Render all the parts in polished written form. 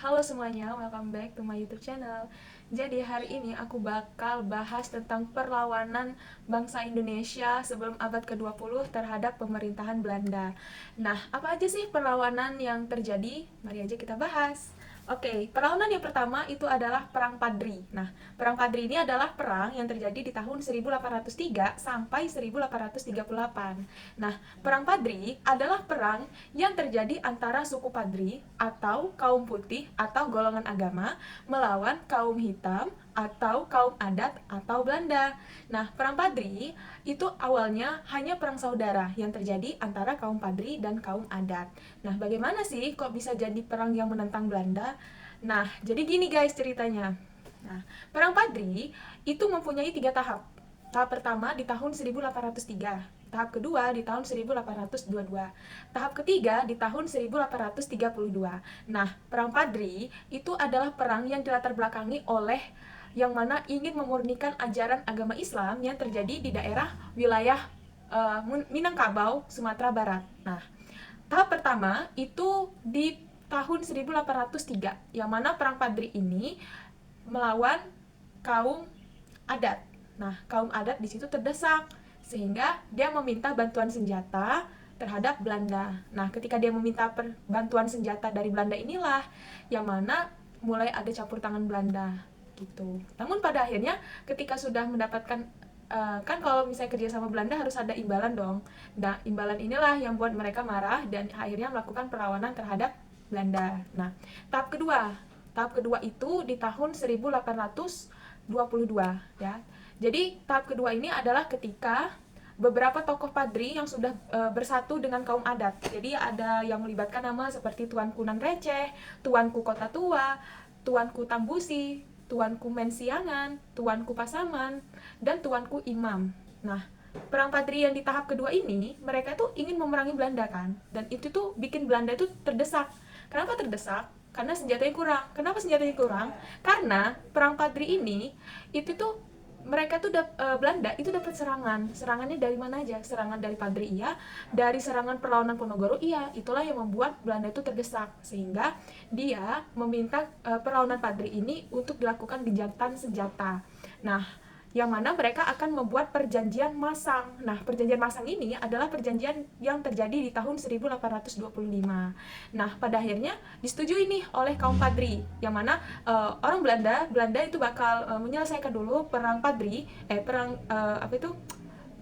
Halo semuanya, welcome back to my YouTube channel. Jadi hari ini aku bakal bahas tentang perlawanan bangsa Indonesia sebelum abad ke-20 terhadap pemerintahan Belanda. Nah, apa aja sih perlawanan yang terjadi? Mari aja kita bahas. Oke, perlawanan yang pertama itu adalah Perang Padri. Nah, Perang Padri ini adalah perang yang terjadi di tahun 1803 sampai 1838. Nah, Perang Padri adalah perang yang terjadi antara suku Padri atau kaum putih atau golongan agama melawan kaum hitam atau kaum adat atau Belanda. Nah, Perang Padri itu awalnya hanya perang saudara yang terjadi antara kaum Padri dan kaum adat. Nah, bagaimana sih kok bisa jadi perang yang menentang Belanda? Nah, jadi gini guys ceritanya. Nah, Perang Padri itu mempunyai 3 tahap. Tahap pertama di tahun 1803, tahap kedua di tahun 1822, tahap ketiga di tahun 1832. Nah, Perang Padri itu adalah perang yang dilatar belakangi oleh yang mana ingin memurnikan ajaran agama Islam yang terjadi di daerah wilayah Minangkabau, Sumatera Barat. Nah, tahap pertama itu di tahun 1803, yang mana Perang Padri ini melawan kaum adat. Nah, kaum adat di situ terdesak sehingga dia meminta bantuan senjata terhadap Belanda. Nah, ketika dia meminta bantuan senjata dari Belanda inilah yang mana mulai ada campur tangan Belanda gitu. Namun pada akhirnya ketika sudah mendapatkan kan kalau misalnya kerja sama Belanda harus ada imbalan dong. Nah, imbalan inilah yang buat mereka marah dan akhirnya melakukan perlawanan terhadap Belanda. Nah, tahap kedua. Tahap kedua itu di tahun 1822 ya. Jadi tahap kedua ini adalah ketika beberapa tokoh padri yang sudah bersatu dengan kaum adat. Jadi ada yang melibatkan nama seperti Tuanku Nan Receh, Tuanku Kota Tua, Tuanku Tambusi, Tuanku Mensiangan, Tuanku Pasaman, dan Tuanku Imam. Nah, perang Padri yang di tahap kedua ini, mereka tuh ingin memerangi Belanda kan, dan itu tuh bikin Belanda itu terdesak. Kenapa terdesak? Karena senjatanya kurang. Kenapa senjatanya kurang? Karena perang Padri ini itu tuh mereka tuh Belanda itu dapat serangannya dari mana aja, serangan dari Padri iya, dari serangan perlawanan Ponorogo iya. Itulah yang membuat Belanda itu terdesak sehingga dia meminta perlawanan Padri ini untuk dilakukan gencatan senjata. Nah, yang mana mereka akan membuat perjanjian masang. Nah, perjanjian masang ini adalah perjanjian yang terjadi di tahun 1825. Nah, pada akhirnya disetujui nih oleh kaum Padri, yang mana orang Belanda itu bakal menyelesaikan dulu perang Padri, apa itu,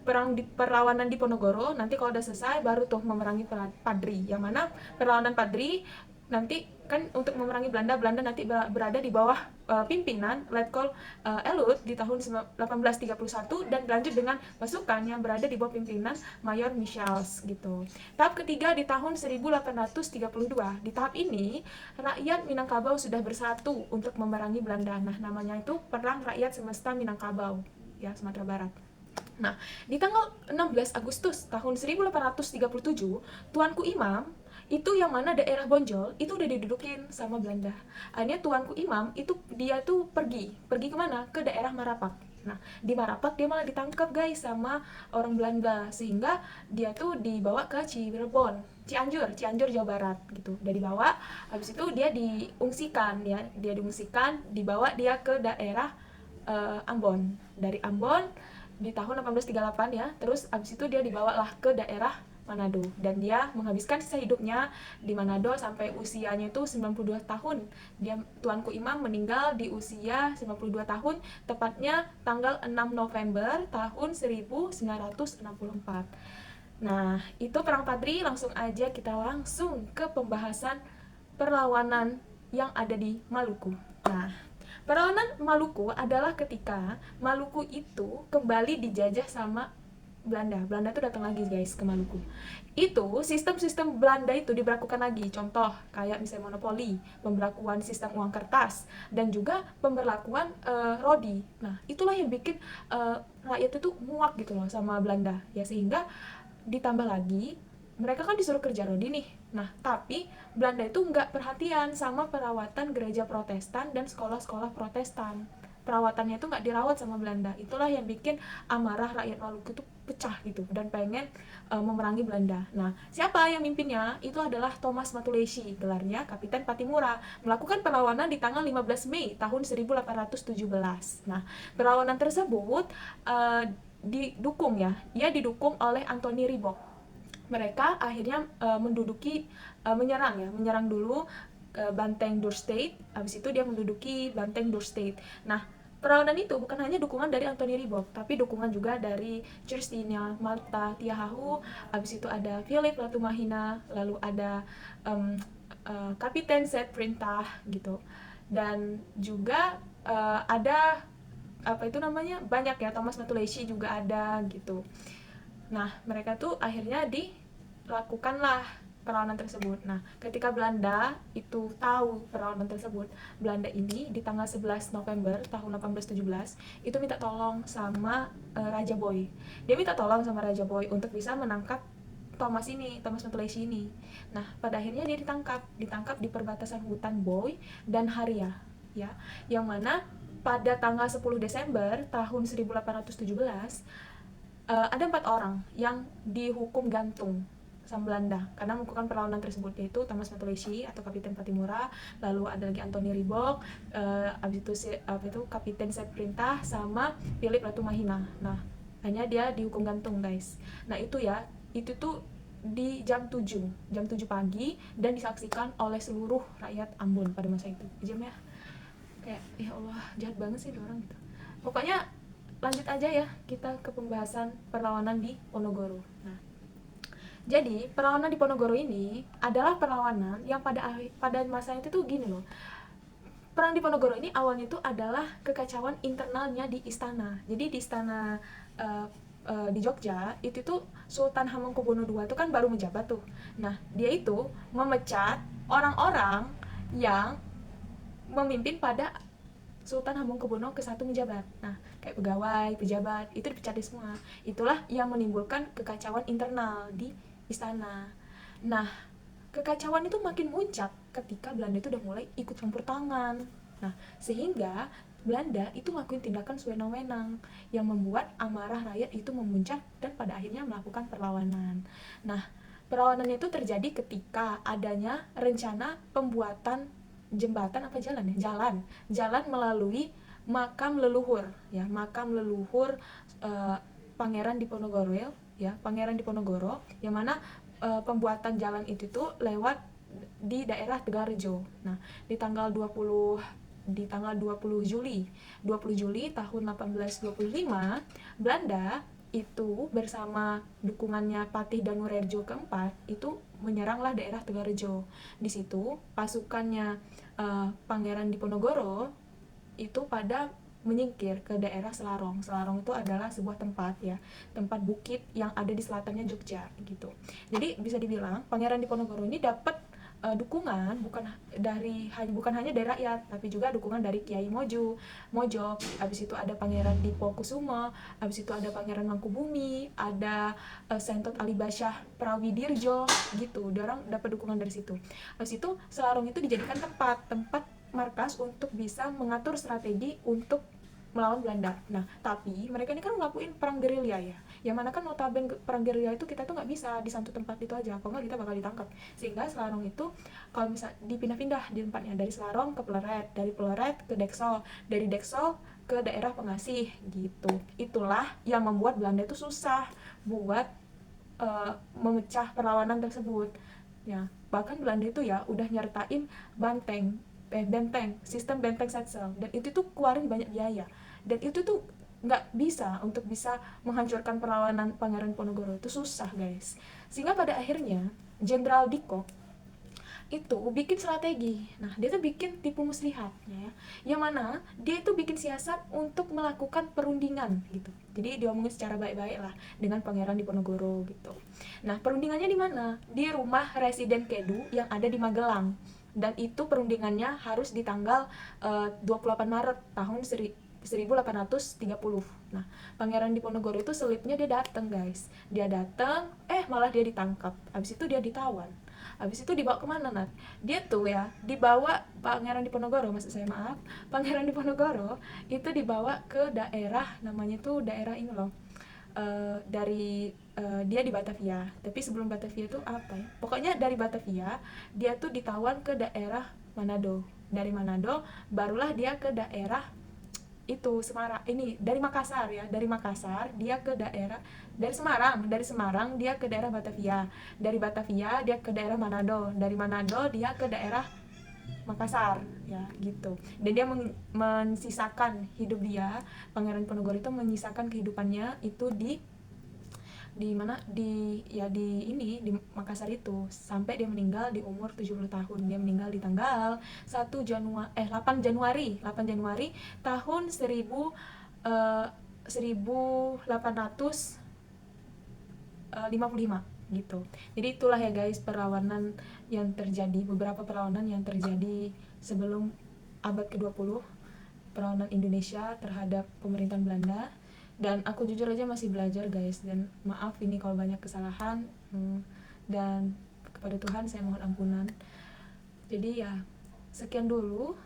perang di perlawanan di Ponorogo. Nanti kalau udah selesai baru tuh memerangi Padri, yang mana perlawanan Padri nanti kan untuk memerangi Belanda nanti berada di bawah pimpinan Letkol Elut di tahun 1831 dan berlanjut dengan pasukan yang berada di bawah pimpinan Mayor Michels gitu. Tahap ketiga di tahun 1832. Di tahap ini rakyat Minangkabau sudah bersatu untuk memerangi Belanda. Nah, namanya itu Perang Rakyat Semesta Minangkabau ya, Sumatera Barat. Nah, di tanggal 16 Agustus tahun 1837, Tuanku Imam itu yang mana daerah Bonjol itu udah didudukin sama Belanda. Akhirnya Tuanku Imam itu dia tuh pergi kemana? Ke daerah Marapak. Nah, di Marapak dia malah ditangkap guys sama orang Belanda sehingga dia tuh dibawa ke Cirebon, Cianjur Jawa Barat gitu. Udah dibawa, habis itu dia diungsikan ya, dibawa dia ke daerah Ambon. Dari Ambon di tahun 1838 ya, terus abis itu dia dibawalah ke daerah Manado dan dia menghabiskan sisa hidupnya di Manado sampai usianya itu 92 tahun. Tuanku Imam meninggal di usia 92 tahun, tepatnya tanggal 6 November tahun 1964. Nah, itu perang Padri. Langsung aja kita langsung ke pembahasan perlawanan yang ada di Maluku. Nah, perlawanan Maluku adalah ketika Maluku itu kembali dijajah sama Belanda. Belanda tuh datang lagi guys ke Maluku. Itu sistem-sistem Belanda itu diberlakukan lagi. Contoh kayak misalnya monopoli, pemberlakuan sistem uang kertas, dan juga pemberlakuan rodi. Nah, itulah yang bikin rakyat itu muak gitu loh sama Belanda. Ya sehingga ditambah lagi mereka kan disuruh kerja rodi nih. Nah, tapi Belanda itu nggak perhatian sama perawatan gereja Protestan dan sekolah-sekolah Protestan. perawatannya itu nggak dirawat sama Belanda. Itulah yang bikin amarah rakyat Maluku itu pecah gitu dan pengen memerangi Belanda. Nah, siapa yang mimpinnya? Itu adalah Thomas Matulesi, gelarnya Kapiten Patimura, melakukan perlawanan di tanggal 15 Mei tahun 1817. Nah, perlawanan tersebut didukung ya, dia didukung oleh Anthony Ribock. Mereka akhirnya menyerang dulu Banteng Dorstad. Habis itu dia menduduki Banteng Dorstad. Nah, perlawanan itu bukan hanya dukungan dari Anthony Ribock, tapi dukungan juga dari Justina Marta Tiahahu. Habis itu ada Philip Latumahina, lalu ada Kapiten Set Perintah gitu. Dan juga ada banyak ya, Thomas Matulesi juga ada gitu. Nah, mereka tuh akhirnya dilakukanlah perlawanan tersebut. Nah, ketika Belanda itu tahu perlawanan tersebut, Belanda ini di tanggal 11 November tahun 1817 itu minta tolong sama Raja Boy. Dia minta tolong sama Raja Boy untuk bisa menangkap Thomas Matulesi ini. Nah, pada akhirnya dia ditangkap di perbatasan hutan Boy dan Haria, ya, yang mana pada tanggal 10 Desember tahun 1817 ada 4 orang yang dihukum gantung sama Belanda karena melakukan perlawanan tersebut, yaitu Thomas Matulesi atau Kapiten Patimura, lalu ada lagi Anthony Ribock, abis itu Kapiten Set Perintah sama Philip Latumahina. Nah, hanya dia dihukum gantung, guys. Nah, itu tuh di jam 7 pagi dan disaksikan oleh seluruh rakyat Ambon pada masa itu. Jam ya, kayak ya Allah, jahat banget sih orang gitu. Pokoknya lanjut aja ya kita ke pembahasan perlawanan di Ponorogo. Nah, jadi perlawanan di Ponorogo ini adalah perlawanan yang pada masa itu tuh gini loh. Perang di Ponorogo ini awalnya itu adalah kekacauan internalnya di istana. Jadi di istana di Jogja itu tuh Sultan Hamengkubuwono II itu kan baru menjabat tuh. Nah, dia itu memecat orang-orang yang memimpin pada Sultan Hamengkubuwono ke-1 menjabat. Nah, kayak pegawai, pejabat, itu dipecat semua. Itulah yang menimbulkan kekacauan internal di istana. Nah, kekacauan itu makin muncak ketika Belanda itu udah mulai ikut campur tangan. Nah, sehingga Belanda itu ngelakuin tindakan sewenang-wenang yang membuat amarah rakyat itu memuncak dan pada akhirnya melakukan perlawanan. Nah, perlawanannya itu terjadi ketika adanya rencana pembuatan jembatan jalan melalui makam leluhur Pangeran Diponegoro yang mana pembuatan jalan itu tuh lewat di daerah Tegalrejo. Nah, di tanggal 20 Juli tahun 1825, Belanda itu bersama dukungannya Patih Danurejo keempat itu menyeranglah daerah Tegalrejo. Di situ pasukannya Pangeran Diponegoro itu pada menyingkir ke daerah Selarong. Selarong itu adalah sebuah tempat bukit yang ada di selatannya Jogja gitu. Jadi bisa dibilang Pangeran Diponegoro ini dapat dukungan bukan hanya dari rakyat, tapi juga dukungan dari Kiai Mojo. Habis itu ada Pangeran Dipokusumo, habis itu ada Pangeran Mangkubumi, ada Sentot Alibasyah Prawidirjo gitu. Orang dapat dukungan dari situ. Habis itu Selarong itu dijadikan tempat markas untuk bisa mengatur strategi untuk melawan Belanda. Nah, tapi mereka ini kan ngelakuin perang gerilya ya. Yang mana kan notabene perang gerilya itu kita tuh nggak bisa di satu tempat itu aja, kalau nggak kita bakal ditangkap. Sehingga Selarong itu kalau bisa dipindah-pindah di tempatnya, dari Selarong ke Pleret, dari Pleret ke Deksel, dari Deksel ke daerah Pengasih gitu. Itulah yang membuat Belanda itu susah buat memecah perlawanan tersebut. Ya, bahkan Belanda itu ya udah nyertain benteng, sistem benteng Setzel, dan itu tuh keluarin banyak biaya, dan itu tuh nggak bisa untuk bisa menghancurkan perlawanan Pangeran Ponorogo, itu susah guys. Sehingga pada akhirnya Jenderal Dikok itu bikin strategi. Nah, dia tuh bikin tipu muslihat ya. Yang mana dia itu bikin siasat untuk melakukan perundingan gitu. Jadi diomongin secara baik-baik lah dengan Pangeran Diponegoro gitu. Nah, perundingannya di mana? Di rumah residen Kedu yang ada di Magelang. Dan itu perundingannya harus di tanggal 28 Maret tahun 1830. Nah, Pangeran Diponegoro itu selipnya dia datang guys. Dia datang, malah dia ditangkap. Habis itu dia ditawan. Habis itu dibawa kemana, Nat? Dia tuh ya dibawa, Pangeran Diponegoro maksud saya, maaf, Pangeran Diponegoro itu dibawa ke daerah, namanya tuh daerah ini loh, dari dia di Batavia, tapi sebelum Batavia itu apa ya, pokoknya dari Batavia dia tuh ditawan ke daerah Manado, dari Manado barulah dia ke daerah itu Semarang, ini dari Makassar ya, dari Makassar dia ke daerah, dari Semarang dia ke daerah Batavia, dari Batavia dia ke daerah Manado, dari Manado dia ke daerah Makassar ya gitu. Dan dia mensisakan hidup dia, Pangeran Diponegoro itu menyisakan kehidupannya itu di mana, di ya di ini di Makassar itu, sampai dia meninggal di umur 70 tahun. Dia meninggal di tanggal 8 Januari 8 Januari tahun 1855 gitu. Jadi itulah ya guys, perlawanan yang terjadi, beberapa perlawanan yang terjadi sebelum abad ke-20, perlawanan Indonesia terhadap pemerintahan Belanda. Dan aku jujur aja masih belajar guys, dan maaf ini kalau banyak kesalahan, dan kepada Tuhan saya mohon ampunan. Jadi ya sekian dulu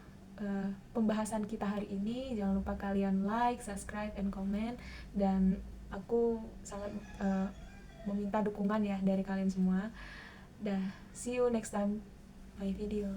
pembahasan kita hari ini. Jangan lupa kalian like, subscribe, and comment, dan aku sangat meminta dukungan ya dari kalian semua. Dah, see you next time my video.